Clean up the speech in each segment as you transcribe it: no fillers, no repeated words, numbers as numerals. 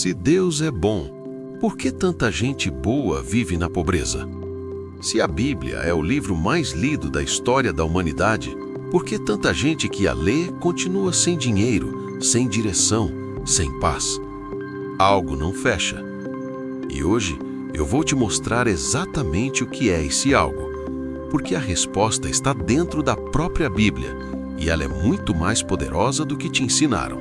Se Deus é bom, por que tanta gente boa vive na pobreza? Se a Bíblia é o livro mais lido da história da humanidade, por que tanta gente que a lê continua sem dinheiro, sem direção, sem paz? Algo não fecha. E hoje eu vou te mostrar exatamente o que é esse algo, porque a resposta está dentro da própria Bíblia e ela é muito mais poderosa do que te ensinaram.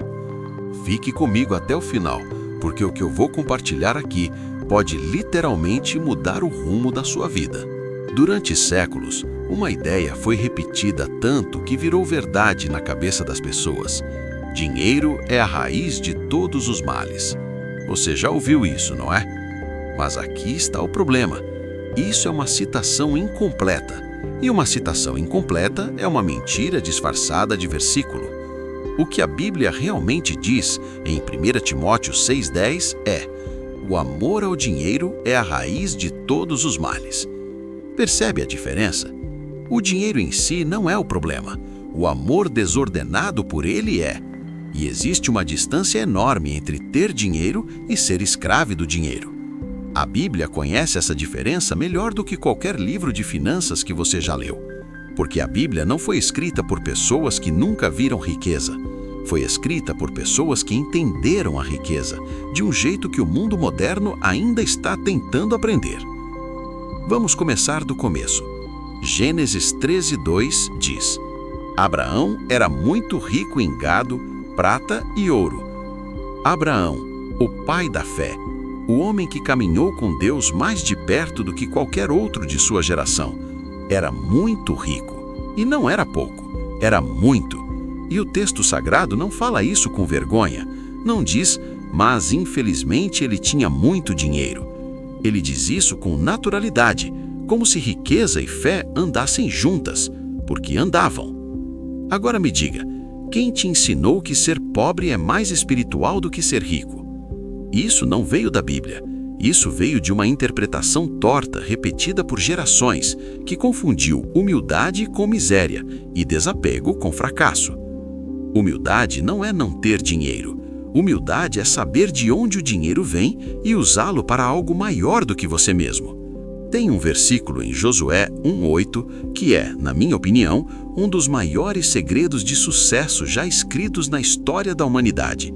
Fique comigo até o final, porque o que eu vou compartilhar aqui pode literalmente mudar o rumo da sua vida. Durante séculos, uma ideia foi repetida tanto que virou verdade na cabeça das pessoas. Dinheiro é a raiz de todos os males. Você já ouviu isso, não é? Mas aqui está o problema. Isso é uma citação incompleta. E uma citação incompleta é uma mentira disfarçada de versículo. O que a Bíblia realmente diz em 1 Timóteo 6,10 é: o amor ao dinheiro é a raiz de todos os males. Percebe a diferença? O dinheiro em si não é o problema. O amor desordenado por ele é. E existe uma distância enorme entre ter dinheiro e ser escravo do dinheiro. A Bíblia conhece essa diferença melhor do que qualquer livro de finanças que você já leu. Porque a Bíblia não foi escrita por pessoas que nunca viram riqueza. Foi escrita por pessoas que entenderam a riqueza, de um jeito que o mundo moderno ainda está tentando aprender. Vamos começar do começo. Gênesis 13:2 diz: Abraão era muito rico em gado, prata e ouro. Abraão, o pai da fé, o homem que caminhou com Deus mais de perto do que qualquer outro de sua geração, era muito rico. E não era pouco, era muito. E o texto sagrado não fala isso com vergonha. Não diz, mas infelizmente ele tinha muito dinheiro. Ele diz isso com naturalidade, como se riqueza e fé andassem juntas, porque andavam. Agora me diga, quem te ensinou que ser pobre é mais espiritual do que ser rico? Isso não veio da Bíblia. Isso veio de uma interpretação torta repetida por gerações, que confundiu humildade com miséria e desapego com fracasso. Humildade não é não ter dinheiro. Humildade é saber de onde o dinheiro vem e usá-lo para algo maior do que você mesmo. Tem um versículo em Josué 1:8 que é, na minha opinião, um dos maiores segredos de sucesso já escritos na história da humanidade.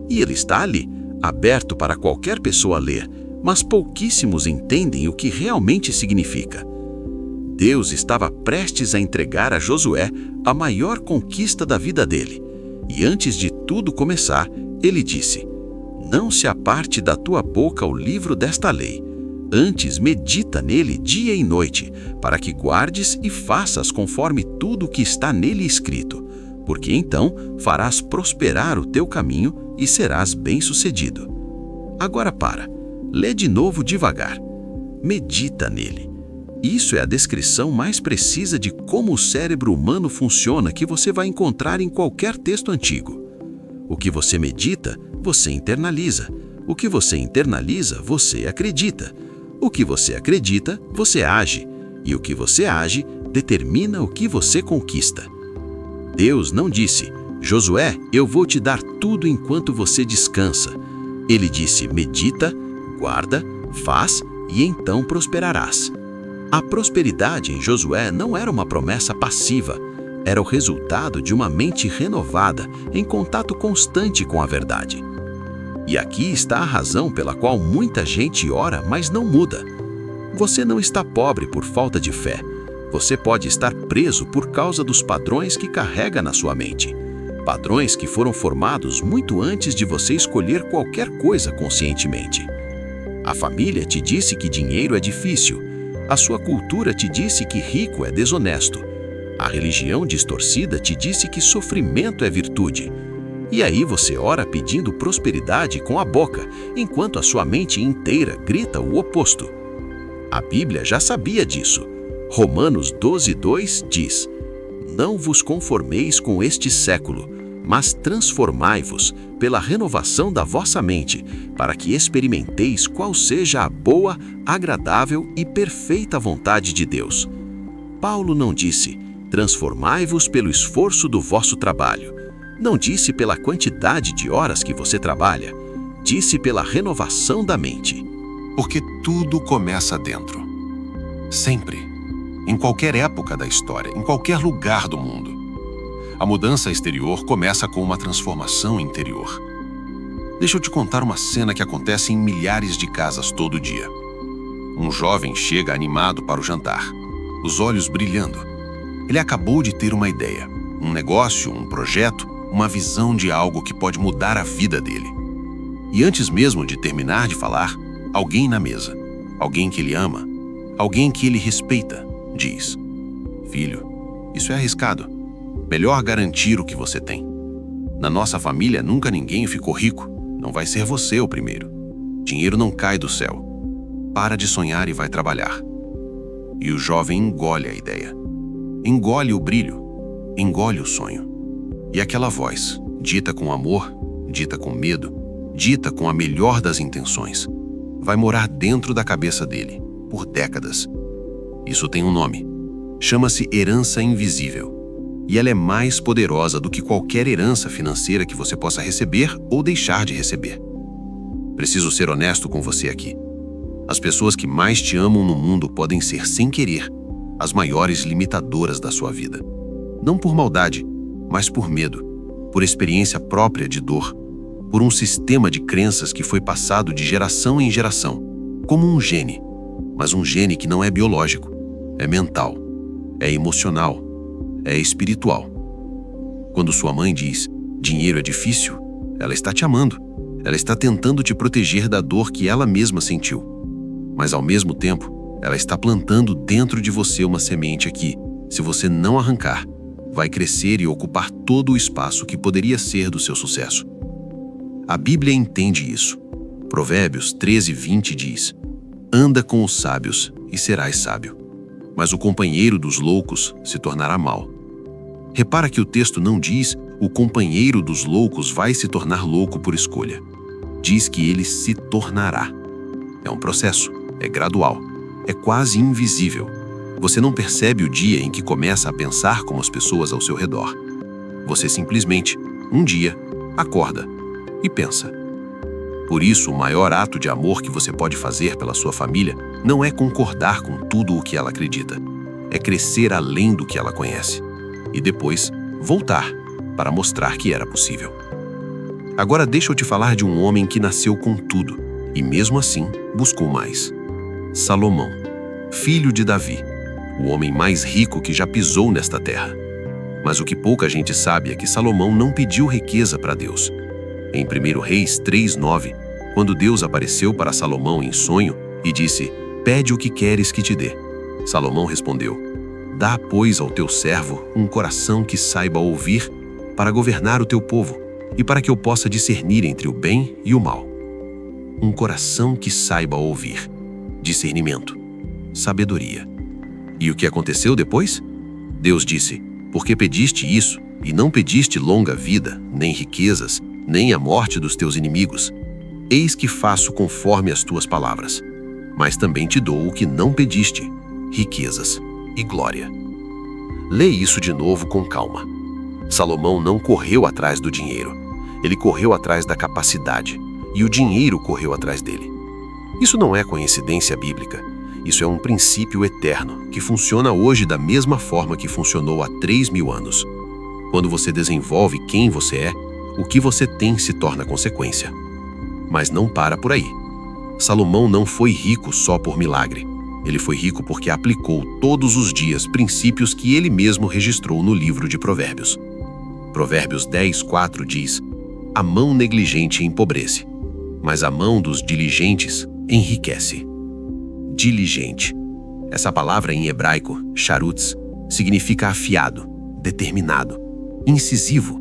E ele está ali, aberto para qualquer pessoa ler, mas pouquíssimos entendem o que realmente significa. Deus estava prestes a entregar a Josué a maior conquista da vida dele. E antes de tudo começar, ele disse: Não se aparte da tua boca o livro desta lei. Antes medita nele dia e noite, para que guardes e faças conforme tudo o que está nele escrito, porque então farás prosperar o teu caminho e serás bem-sucedido. Agora lê de novo devagar. Medita nele. Isso é a descrição mais precisa de como o cérebro humano funciona que você vai encontrar em qualquer texto antigo. O que você medita, você internaliza. O que você internaliza, você acredita. O que você acredita, você age. E o que você age, determina o que você conquista. Deus não disse: Josué, eu vou te dar tudo enquanto você descansa. Ele disse: medita, guarda, faz e então prosperarás. A prosperidade em Josué não era uma promessa passiva, era o resultado de uma mente renovada, em contato constante com a verdade. E aqui está a razão pela qual muita gente ora, mas não muda. Você não está pobre por falta de fé. Você pode estar preso por causa dos padrões que carrega na sua mente. Padrões que foram formados muito antes de você escolher qualquer coisa conscientemente. A família te disse que dinheiro é difícil. A sua cultura te disse que rico é desonesto. A religião distorcida te disse que sofrimento é virtude. E aí você ora pedindo prosperidade com a boca, enquanto a sua mente inteira grita o oposto. A Bíblia já sabia disso. Romanos 12:2 diz: Não vos conformeis com este século, mas transformai-vos pela renovação da vossa mente, para que experimenteis qual seja a boa, agradável e perfeita vontade de Deus. Paulo não disse: transformai-vos pelo esforço do vosso trabalho. Não disse pela quantidade de horas que você trabalha. disse pela renovação da mente. Porque tudo começa dentro. Sempre. Em qualquer época da história, em qualquer lugar do mundo. A mudança exterior começa com uma transformação interior. Deixa eu te contar uma cena que acontece em milhares de casas todo dia. Um jovem chega animado para o jantar, os olhos brilhando. Ele acabou de ter uma ideia, um negócio, um projeto, uma visão de algo que pode mudar a vida dele. E antes mesmo de terminar de falar, alguém na mesa, alguém que ele ama, alguém que ele respeita, diz: "Filho, isso é arriscado. Melhor garantir o que você tem. Na nossa família nunca ninguém ficou rico. Não vai ser você o primeiro. Dinheiro não cai do céu. Para de sonhar e vai trabalhar." E o jovem engole a ideia. Engole o brilho. Engole o sonho. E aquela voz, dita com amor, dita com medo, dita com a melhor das intenções, vai morar dentro da cabeça dele, por décadas. Isso tem um nome. Chama-se herança invisível. E ela é mais poderosa do que qualquer herança financeira que você possa receber ou deixar de receber. Preciso ser honesto com você aqui. As pessoas que mais te amam no mundo podem ser, sem querer, as maiores limitadoras da sua vida. Não por maldade, mas por medo, por experiência própria de dor, por um sistema de crenças que foi passado de geração em geração, como um gene, mas um gene que não é biológico, é mental, é emocional, é espiritual. Quando sua mãe diz: "Dinheiro é difícil", ela está te amando. Ela está tentando te proteger da dor que ela mesma sentiu. Mas ao mesmo tempo, ela está plantando dentro de você uma semente que, se você não arrancar, vai crescer e ocupar todo o espaço que poderia ser do seu sucesso. A Bíblia entende isso. Provérbios 13:20 diz: "Anda com os sábios e serás sábio, mas o companheiro dos loucos se tornará mau." Repara que o texto não diz: "O companheiro dos loucos vai se tornar louco por escolha." Diz que ele se tornará. É um processo, é gradual, é quase invisível. Você não percebe o dia em que começa a pensar como as pessoas ao seu redor. Você simplesmente, um dia, acorda e pensa. Por isso, o maior ato de amor que você pode fazer pela sua família não é concordar com tudo o que ela acredita. É crescer além do que ela conhece. E depois, voltar para mostrar que era possível. Agora deixa eu te falar de um homem que nasceu com tudo e mesmo assim buscou mais. Salomão, filho de Davi, o homem mais rico que já pisou nesta terra. Mas o que pouca gente sabe é que Salomão não pediu riqueza para Deus. Em 1 Reis 3:9, quando Deus apareceu para Salomão em sonho e disse: "Pede o que queres que te dê", Salomão respondeu: "Dá, pois, ao teu servo um coração que saiba ouvir, para governar o teu povo, e para que eu possa discernir entre o bem e o mal." Um coração que saiba ouvir. Discernimento. Sabedoria. E o que aconteceu depois? Deus disse: "Porque pediste isso, e não pediste longa vida, nem riquezas, nem a morte dos teus inimigos, eis que faço conforme as tuas palavras. Mas também te dou o que não pediste, riquezas e glória." Lê isso de novo com calma. Salomão não correu atrás do dinheiro. Ele correu atrás da capacidade, e o dinheiro correu atrás dele. Isso não é coincidência bíblica. Isso é um princípio eterno, que funciona hoje da mesma forma que funcionou há 3.000 anos. Quando você desenvolve quem você é, o que você tem se torna consequência. Mas não para por aí. Salomão não foi rico só por milagre. Ele foi rico porque aplicou todos os dias princípios que ele mesmo registrou no livro de Provérbios. Provérbios 10:4 diz: "A mão negligente empobrece, mas a mão dos diligentes enriquece." Diligente. Essa palavra em hebraico, charutz, significa afiado, determinado, incisivo.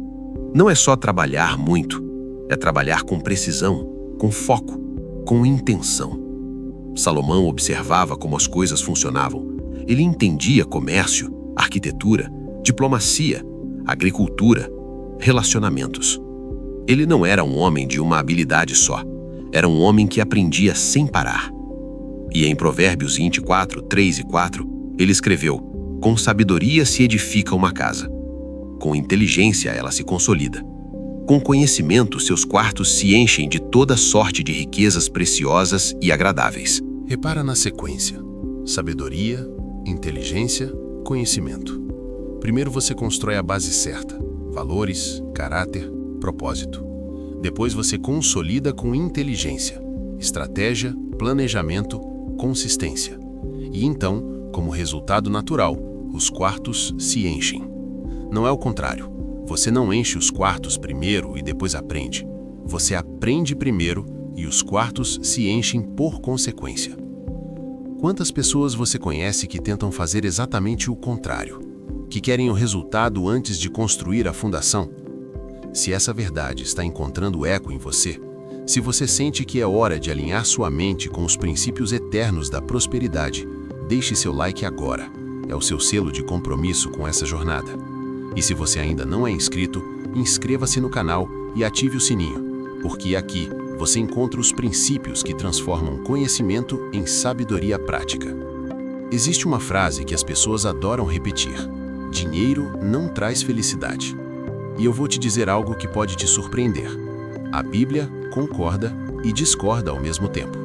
Não é só trabalhar muito, é trabalhar com precisão, com foco, com intenção. Salomão observava como as coisas funcionavam. Ele entendia comércio, arquitetura, diplomacia, agricultura, relacionamentos. Ele não era um homem de uma habilidade só. Era um homem que aprendia sem parar. E em Provérbios 24, 3 e 4, ele escreveu: "Com sabedoria se edifica uma casa. Com inteligência ela se consolida. Com conhecimento, seus quartos se enchem de toda sorte de riquezas preciosas e agradáveis. Repara na sequência: sabedoria, inteligência, conhecimento. Primeiro você constrói a base certa: valores, caráter, propósito. Depois você consolida com inteligência, estratégia, planejamento, consistência. E então, como resultado natural, os quartos se enchem. Não é o contrário. Você não enche os quartos primeiro e depois aprende. Você aprende primeiro e os quartos se enchem por consequência. Quantas pessoas você conhece que tentam fazer exatamente o contrário? Que querem o resultado antes de construir a fundação? Se essa verdade está encontrando eco em você, se você sente que é hora de alinhar sua mente com os princípios eternos da prosperidade, deixe seu like agora. É o seu selo de compromisso com essa jornada. E se você ainda não é inscrito, inscreva-se no canal e ative o sininho, porque aqui você encontra os princípios que transformam conhecimento em sabedoria prática. Existe uma frase que as pessoas adoram repetir: dinheiro não traz felicidade. E eu vou te dizer algo que pode te surpreender. A Bíblia concorda e discorda ao mesmo tempo.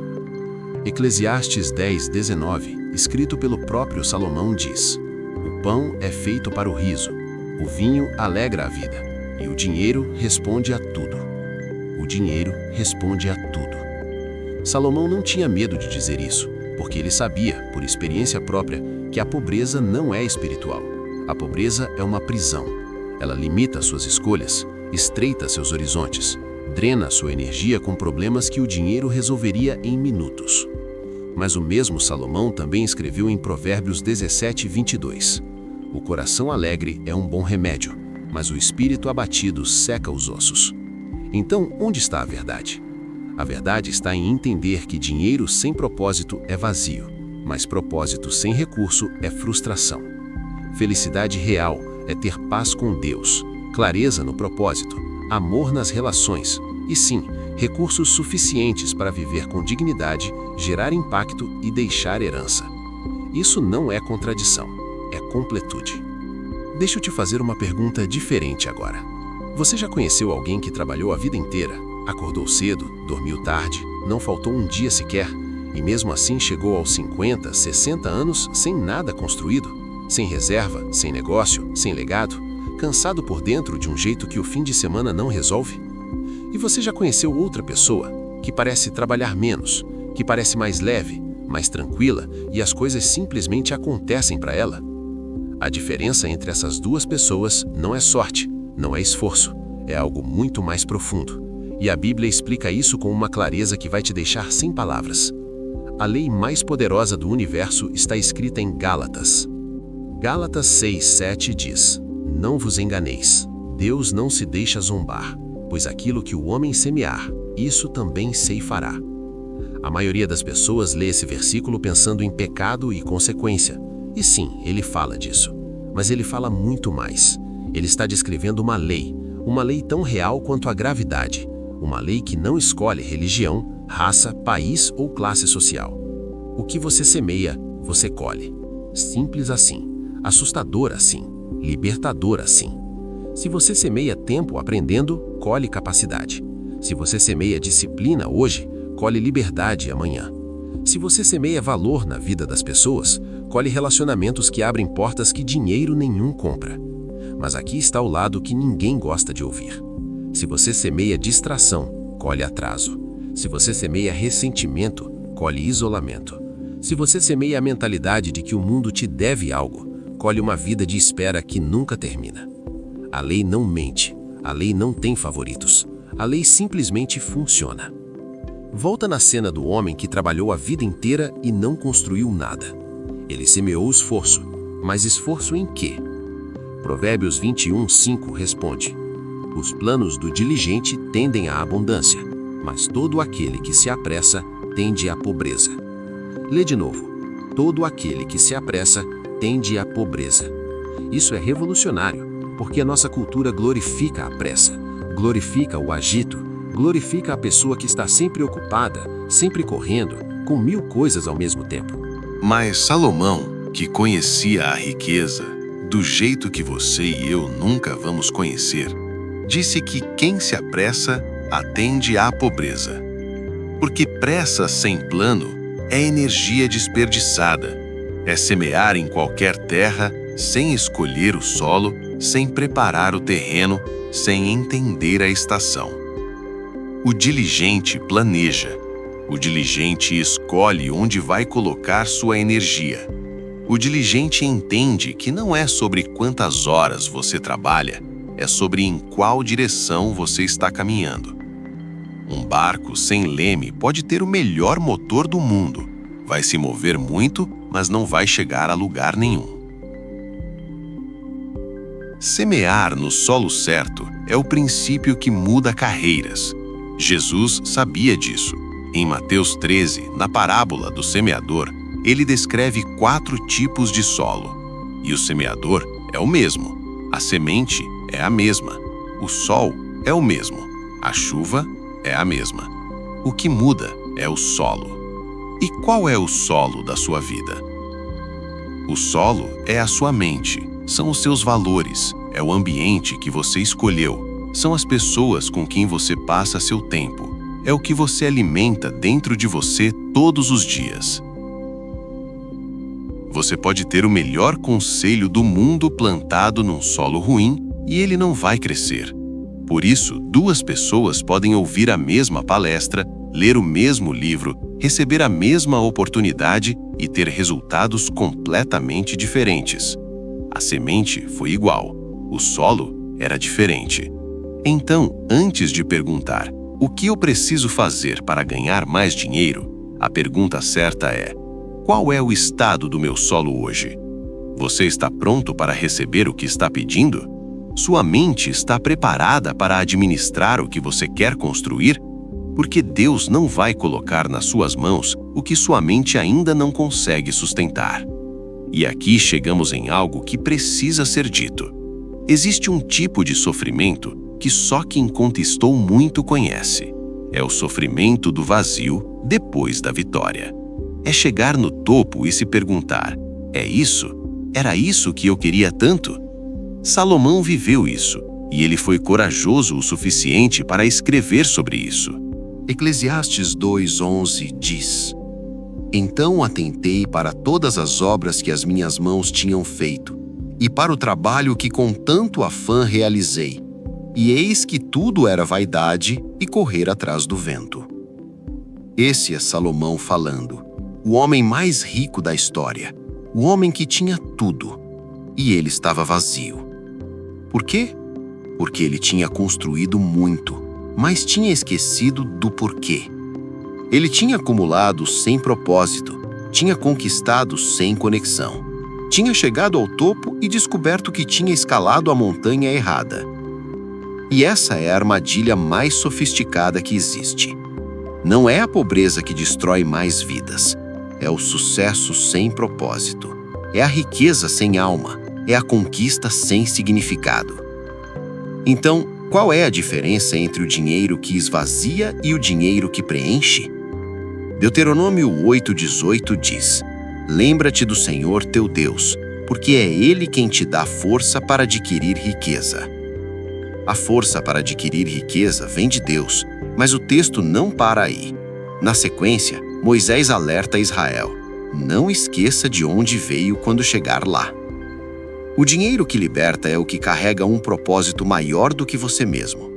Eclesiastes 10:19, escrito pelo próprio Salomão, diz: o pão é feito para o riso, o vinho alegra a vida, e o dinheiro responde a tudo. O dinheiro responde a tudo. Salomão não tinha medo de dizer isso, porque ele sabia, por experiência própria, que a pobreza não é espiritual. A pobreza é uma prisão. Ela limita suas escolhas, estreita seus horizontes, drena sua energia com problemas que o dinheiro resolveria em minutos. Mas o mesmo Salomão também escreveu em Provérbios 17:22: o coração alegre é um bom remédio, mas o espírito abatido seca os ossos. Então, onde está a verdade? A verdade está em entender que dinheiro sem propósito é vazio, mas propósito sem recurso é frustração. Felicidade real é ter paz com Deus, clareza no propósito, amor nas relações e, sim, recursos suficientes para viver com dignidade, gerar impacto e deixar herança. Isso não é contradição, é completude. Deixa eu te fazer uma pergunta diferente agora. Você já conheceu alguém que trabalhou a vida inteira, acordou cedo, dormiu tarde, não faltou um dia sequer, e mesmo assim chegou aos 50, 60 anos sem nada construído? Sem reserva, sem negócio, sem legado, cansado por dentro de um jeito que o fim de semana não resolve? E você já conheceu outra pessoa que parece trabalhar menos, que parece mais leve, mais tranquila e as coisas simplesmente acontecem para ela? A diferença entre essas duas pessoas não é sorte, não é esforço, é algo muito mais profundo. E a Bíblia explica isso com uma clareza que vai te deixar sem palavras. A lei mais poderosa do universo está escrita em Gálatas. Gálatas 6:7 diz: não vos enganeis, Deus não se deixa zombar, pois aquilo que o homem semear, isso também ceifará. A maioria das pessoas lê esse versículo pensando em pecado e consequência. E sim, ele fala disso. Mas ele fala muito mais. Ele está descrevendo uma lei tão real quanto a gravidade, uma lei que não escolhe religião, raça, país ou classe social. O que você semeia, você colhe. Simples assim. Assustador assim, libertador assim. Se você semeia tempo aprendendo, colhe capacidade. Se você semeia disciplina hoje, colhe liberdade amanhã. Se você semeia valor na vida das pessoas, colhe relacionamentos que abrem portas que dinheiro nenhum compra. Mas aqui está o lado que ninguém gosta de ouvir. Se você semeia distração, colhe atraso. Se você semeia ressentimento, colhe isolamento. Se você semeia a mentalidade de que o mundo te deve algo, colhe uma vida de espera que nunca termina. A lei não mente, a lei não tem favoritos, a lei simplesmente funciona. Volta na cena do homem que trabalhou a vida inteira e não construiu nada. Ele semeou esforço, mas esforço em quê? Provérbios 21:5 responde: os planos do diligente tendem à abundância, mas todo aquele que se apressa tende à pobreza. Lê de novo: todo aquele que se apressa tende à pobreza. Isso é revolucionário, porque a nossa cultura glorifica a pressa, glorifica o agito, glorifica a pessoa que está sempre ocupada, sempre correndo, com 1000 coisas ao mesmo tempo. Mas Salomão, que conhecia a riqueza, do jeito que você e eu nunca vamos conhecer, disse que quem se apressa atende à pobreza. Porque pressa sem plano é energia desperdiçada, é semear em qualquer terra sem escolher o solo, sem preparar o terreno, sem entender a estação. O diligente planeja, o diligente escolhe onde vai colocar sua energia. O diligente entende que não é sobre quantas horas você trabalha, é sobre em qual direção você está caminhando. Um barco sem leme pode ter o melhor motor do mundo. Vai se mover muito, mas não vai chegar a lugar nenhum. Semear no solo certo é o princípio que muda carreiras. Jesus sabia disso. Em Mateus 13, na parábola do semeador, ele descreve 4 tipos de solo. E o semeador é o mesmo. A semente é a mesma. O sol é o mesmo. A chuva é a mesma. O que muda é o solo. E qual é o solo da sua vida? O solo é a sua mente, são os seus valores, é o ambiente que você escolheu, são as pessoas com quem você passa seu tempo, é o que você alimenta dentro de você todos os dias. Você pode ter o melhor conselho do mundo plantado num solo ruim e ele não vai crescer. Por isso, 2 pessoas podem ouvir a mesma palestra, ler o mesmo livro, receber a mesma oportunidade e ter resultados completamente diferentes. A semente foi igual, o solo era diferente. Então, antes de perguntar o que eu preciso fazer para ganhar mais dinheiro, a pergunta certa é: qual é o estado do meu solo hoje? Você está pronto para receber o que está pedindo? Sua mente está preparada para administrar o que você quer construir? Porque Deus não vai colocar nas suas mãos o que sua mente ainda não consegue sustentar. E aqui chegamos em algo que precisa ser dito. Existe um tipo de sofrimento que só quem conquistou muito conhece. É o sofrimento do vazio depois da vitória. É chegar no topo e se perguntar: é isso? Era isso que eu queria tanto? Salomão viveu isso, e ele foi corajoso o suficiente para escrever sobre isso. Eclesiastes 2:11 diz: Então atentei para todas as obras que as minhas mãos tinham feito, e para o trabalho que com tanto afã realizei. E eis que tudo era vaidade e correr atrás do vento. Esse é Salomão falando, o homem mais rico da história, o homem que tinha tudo, e ele estava vazio. Por quê? Porque ele tinha construído muito, mas tinha esquecido do porquê. Ele tinha acumulado sem propósito, tinha conquistado sem conexão. Tinha chegado ao topo e descoberto que tinha escalado a montanha errada. E essa é a armadilha mais sofisticada que existe. Não é a pobreza que destrói mais vidas. É o sucesso sem propósito. É a riqueza sem alma. É a conquista sem significado. Então, qual é a diferença entre o dinheiro que esvazia e o dinheiro que preenche? Deuteronômio 8:18 diz: Lembra-te do Senhor teu Deus, porque é Ele quem te dá força para adquirir riqueza. A força para adquirir riqueza vem de Deus, mas o texto não para aí. Na sequência, Moisés alerta Israel: não esqueça de onde veio quando chegar lá. O dinheiro que liberta é o que carrega um propósito maior do que você mesmo.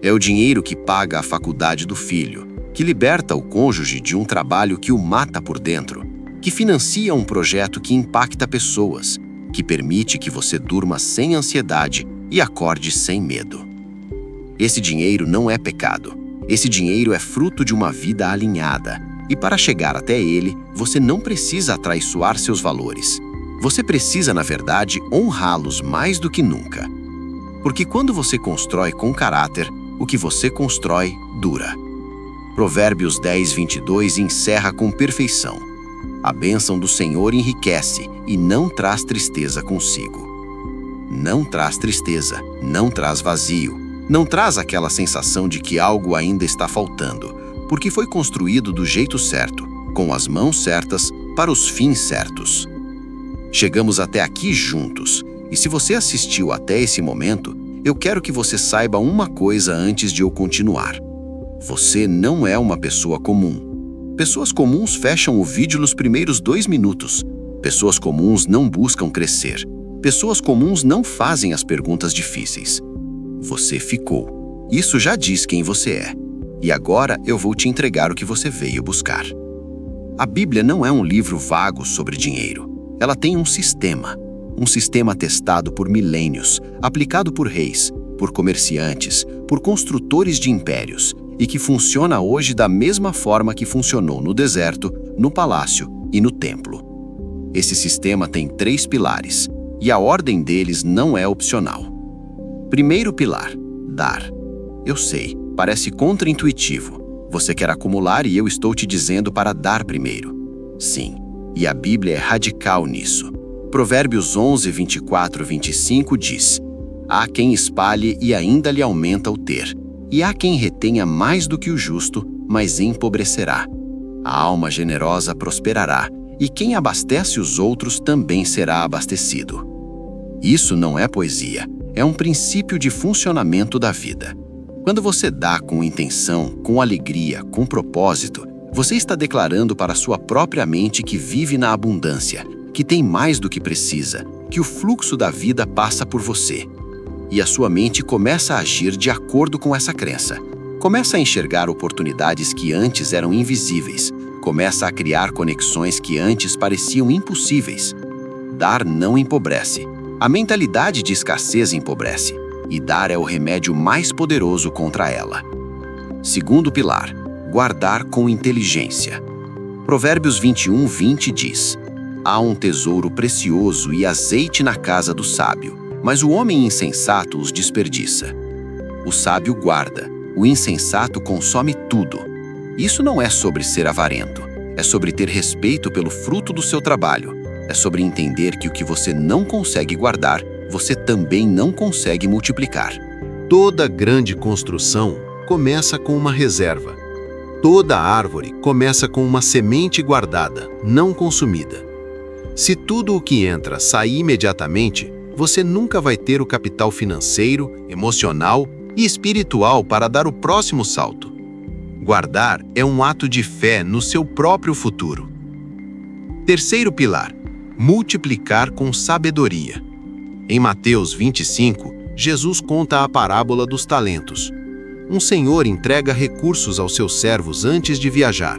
É o dinheiro que paga a faculdade do filho, que liberta o cônjuge de um trabalho que o mata por dentro, que financia um projeto que impacta pessoas, que permite que você durma sem ansiedade e acorde sem medo. Esse dinheiro não é pecado. Esse dinheiro é fruto de uma vida alinhada. E para chegar até ele, você não precisa atraiçoar seus valores. Você precisa, na verdade, honrá-los mais do que nunca. Porque quando você constrói com caráter, o que você constrói dura. Provérbios 10:22 encerra com perfeição. A bênção do Senhor enriquece e não traz tristeza consigo. Não traz tristeza, não traz vazio, não traz aquela sensação de que algo ainda está faltando, porque foi construído do jeito certo, com as mãos certas, para os fins certos. Chegamos até aqui juntos, e se você assistiu até esse momento, eu quero que você saiba uma coisa antes de eu continuar. Você não é uma pessoa comum. Pessoas comuns fecham o vídeo nos primeiros 2 minutos. Pessoas comuns não buscam crescer. Pessoas comuns não fazem as perguntas difíceis. Você ficou. Isso já diz quem você é. E agora eu vou te entregar o que você veio buscar. A Bíblia não é um livro vago sobre dinheiro. Ela tem um sistema testado por milênios, aplicado por reis, por comerciantes, por construtores de impérios, e que funciona hoje da mesma forma que funcionou no deserto, no palácio e no templo. Esse sistema tem 3 pilares, e a ordem deles não é opcional. Primeiro pilar, dar. Eu sei, parece contraintuitivo. Você quer acumular e eu estou te dizendo para dar primeiro. Sim, e a Bíblia é radical nisso. Provérbios 11, 24, 25 diz: há quem espalhe e ainda lhe aumenta o ter, e há quem retenha mais do que o justo, mas empobrecerá. A alma generosa prosperará, e quem abastece os outros também será abastecido. Isso não é poesia, é um princípio de funcionamento da vida. Quando você dá com intenção, com alegria, com propósito, você está declarando para sua própria mente que vive na abundância, que tem mais do que precisa, que o fluxo da vida passa por você. E a sua mente começa a agir de acordo com essa crença. Começa a enxergar oportunidades que antes eram invisíveis. Começa a criar conexões que antes pareciam impossíveis. Dar não empobrece. A mentalidade de escassez empobrece. E dar é o remédio mais poderoso contra ela. Segundo pilar, guardar com inteligência. Provérbios 21, 20 diz: há um tesouro precioso e azeite na casa do sábio, mas o homem insensato os desperdiça. O sábio guarda, o insensato consome tudo. Isso não é sobre ser avarento, é sobre ter respeito pelo fruto do seu trabalho, é sobre entender que o que você não consegue guardar, você também não consegue multiplicar. Toda grande construção começa com uma reserva. Toda árvore começa com uma semente guardada, não consumida. Se tudo o que entra sair imediatamente, você nunca vai ter o capital financeiro, emocional e espiritual para dar o próximo salto. Guardar é um ato de fé no seu próprio futuro. Terceiro pilar, multiplicar com sabedoria. Em Mateus 25, Jesus conta a parábola dos talentos. Um senhor entrega recursos aos seus servos antes de viajar.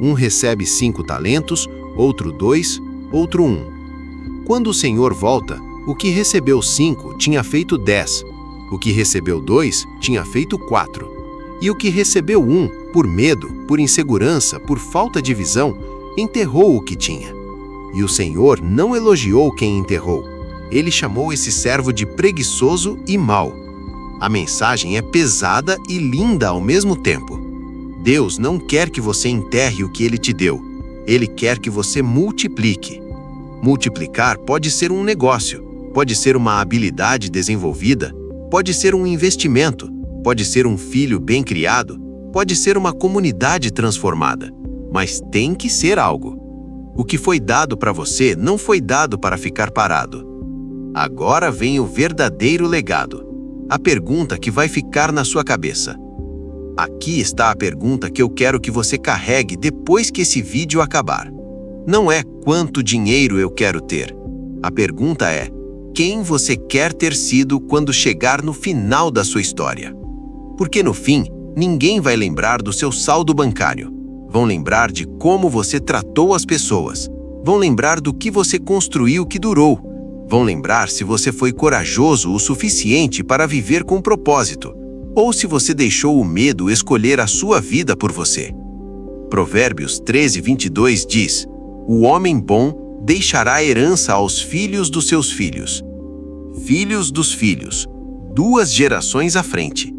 Um recebe 5 talentos, outro 2, outro 1. Quando o senhor volta, o que recebeu 5 tinha feito 10, o que recebeu 2 tinha feito 4, e o que recebeu 1, por medo, por insegurança, por falta de visão, enterrou o que tinha. E o senhor não elogiou quem enterrou. Ele chamou esse servo de preguiçoso e mau. A mensagem é pesada e linda ao mesmo tempo. Deus não quer que você enterre o que Ele te deu. Ele quer que você multiplique. Multiplicar pode ser um negócio, pode ser uma habilidade desenvolvida, pode ser um investimento, pode ser um filho bem criado, pode ser uma comunidade transformada, mas tem que ser algo. O que foi dado para você não foi dado para ficar parado. Agora vem o verdadeiro legado. A pergunta que vai ficar na sua cabeça. Aqui está a pergunta que eu quero que você carregue depois que esse vídeo acabar. Não é quanto dinheiro eu quero ter. A pergunta é: quem você quer ter sido quando chegar no final da sua história? Porque no fim, ninguém vai lembrar do seu saldo bancário. Vão lembrar de como você tratou as pessoas. Vão lembrar do que você construiu que durou. Vão lembrar se você foi corajoso o suficiente para viver com propósito, ou se você deixou o medo escolher a sua vida por você. Provérbios 13, 22 diz: o homem bom deixará herança aos filhos dos seus filhos. Filhos dos filhos, 2 gerações à frente.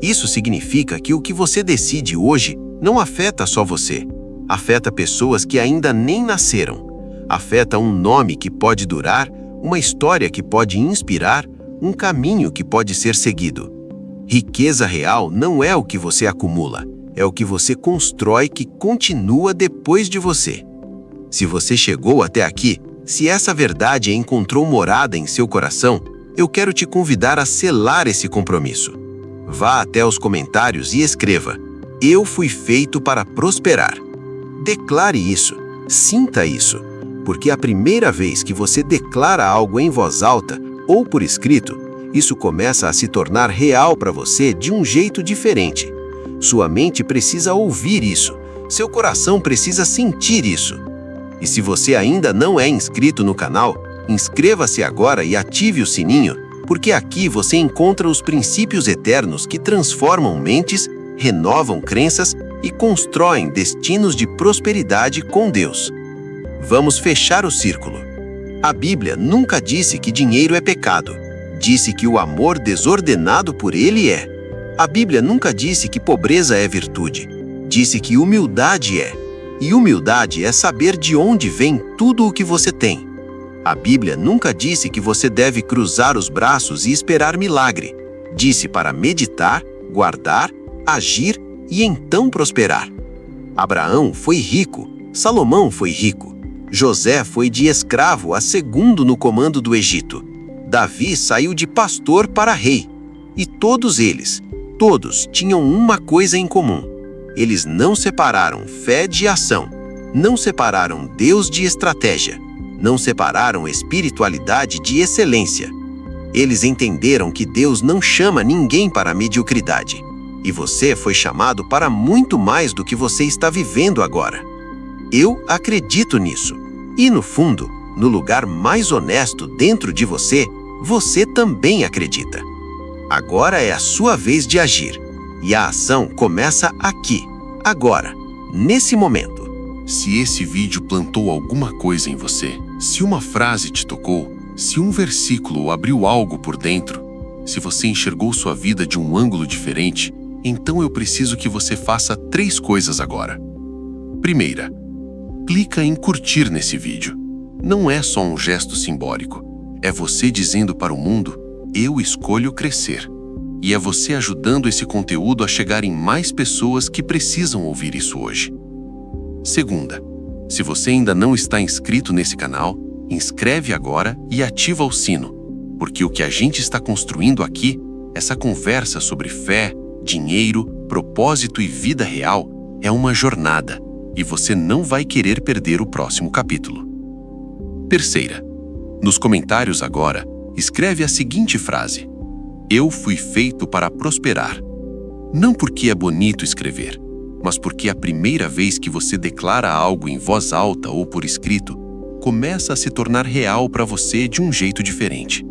Isso significa que o que você decide hoje não afeta só você. Afeta pessoas que ainda nem nasceram. Afeta um nome que pode durar, uma história que pode inspirar, um caminho que pode ser seguido. Riqueza real não é o que você acumula, é o que você constrói que continua depois de você. Se você chegou até aqui, se essa verdade encontrou morada em seu coração, eu quero te convidar a selar esse compromisso. Vá até os comentários e escreva: Eu fui feito para prosperar. Declare isso, sinta isso, porque a primeira vez que você declara algo em voz alta ou por escrito, isso começa a se tornar real para você de um jeito diferente. Sua mente precisa ouvir isso, seu coração precisa sentir isso. E se você ainda não é inscrito no canal, inscreva-se agora e ative o sininho, porque aqui você encontra os princípios eternos que transformam mentes, renovam crenças e constroem destinos de prosperidade com Deus. Vamos fechar o círculo. A Bíblia nunca disse que dinheiro é pecado. Disse que o amor desordenado por ele é. A Bíblia nunca disse que pobreza é virtude. Disse que humildade é. E humildade é saber de onde vem tudo o que você tem. A Bíblia nunca disse que você deve cruzar os braços e esperar milagre. Disse para meditar, guardar, agir e então prosperar. Abraão foi rico, Salomão foi rico, José foi de escravo a segundo no comando do Egito. Davi saiu de pastor para rei. E todos eles, todos tinham uma coisa em comum. Eles não separaram fé de ação, não separaram Deus de estratégia, não separaram espiritualidade de excelência. Eles entenderam que Deus não chama ninguém para a mediocridade. E você foi chamado para muito mais do que você está vivendo agora. Eu acredito nisso. E no fundo, no lugar mais honesto dentro de você, você também acredita. Agora é a sua vez de agir. E a ação começa aqui, agora, nesse momento. Se esse vídeo plantou alguma coisa em você, se uma frase te tocou, se um versículo abriu algo por dentro, se você enxergou sua vida de um ângulo diferente, então eu preciso que você faça 3 coisas agora. Primeira, clica em curtir nesse vídeo. Não é só um gesto simbólico. É você dizendo para o mundo: eu escolho crescer. E é você ajudando esse conteúdo a chegar em mais pessoas que precisam ouvir isso hoje. Segunda, se você ainda não está inscrito nesse canal, inscreve agora e ativa o sino, porque o que a gente está construindo aqui, essa conversa sobre fé, dinheiro, propósito e vida real, é uma jornada, e você não vai querer perder o próximo capítulo. Terceira, nos comentários agora, escreve a seguinte frase: Eu fui feito para prosperar. Não porque é bonito escrever, mas porque a primeira vez que você declara algo em voz alta ou por escrito, começa a se tornar real para você de um jeito diferente.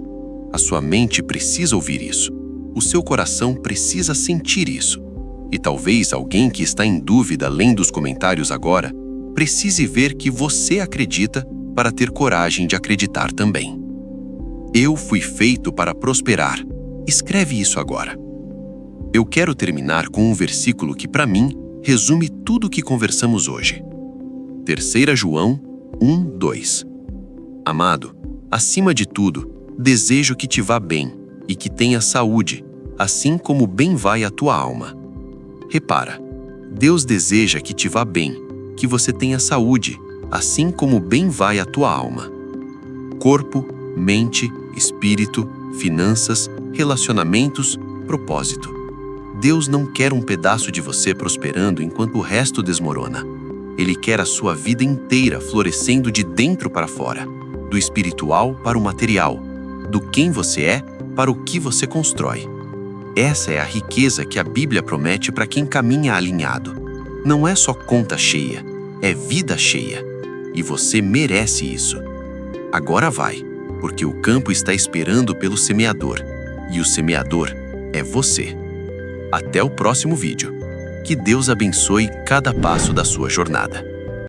A sua mente precisa ouvir isso. O seu coração precisa sentir isso. E talvez alguém que está em dúvida lendo os comentários agora precise ver que você acredita para ter coragem de acreditar também. Eu fui feito para prosperar. Escreve isso agora. Eu quero terminar com um versículo que, para mim, resume tudo o que conversamos hoje. 3 João 1:2. Amado, acima de tudo, desejo que te vá bem e que tenha saúde, assim como bem vai a tua alma. Repara, Deus deseja que te vá bem, que você tenha saúde, assim como bem vai a tua alma. Corpo, mente, espírito, finanças, relacionamentos, propósito. Deus não quer um pedaço de você prosperando enquanto o resto desmorona. Ele quer a sua vida inteira florescendo de dentro para fora, do espiritual para o material, do quem você é para o que você constrói. Essa é a riqueza que a Bíblia promete para quem caminha alinhado. Não é só conta cheia, é vida cheia. E você merece isso. Agora vai, porque o campo está esperando pelo semeador. E o semeador é você. Até o próximo vídeo. Que Deus abençoe cada passo da sua jornada.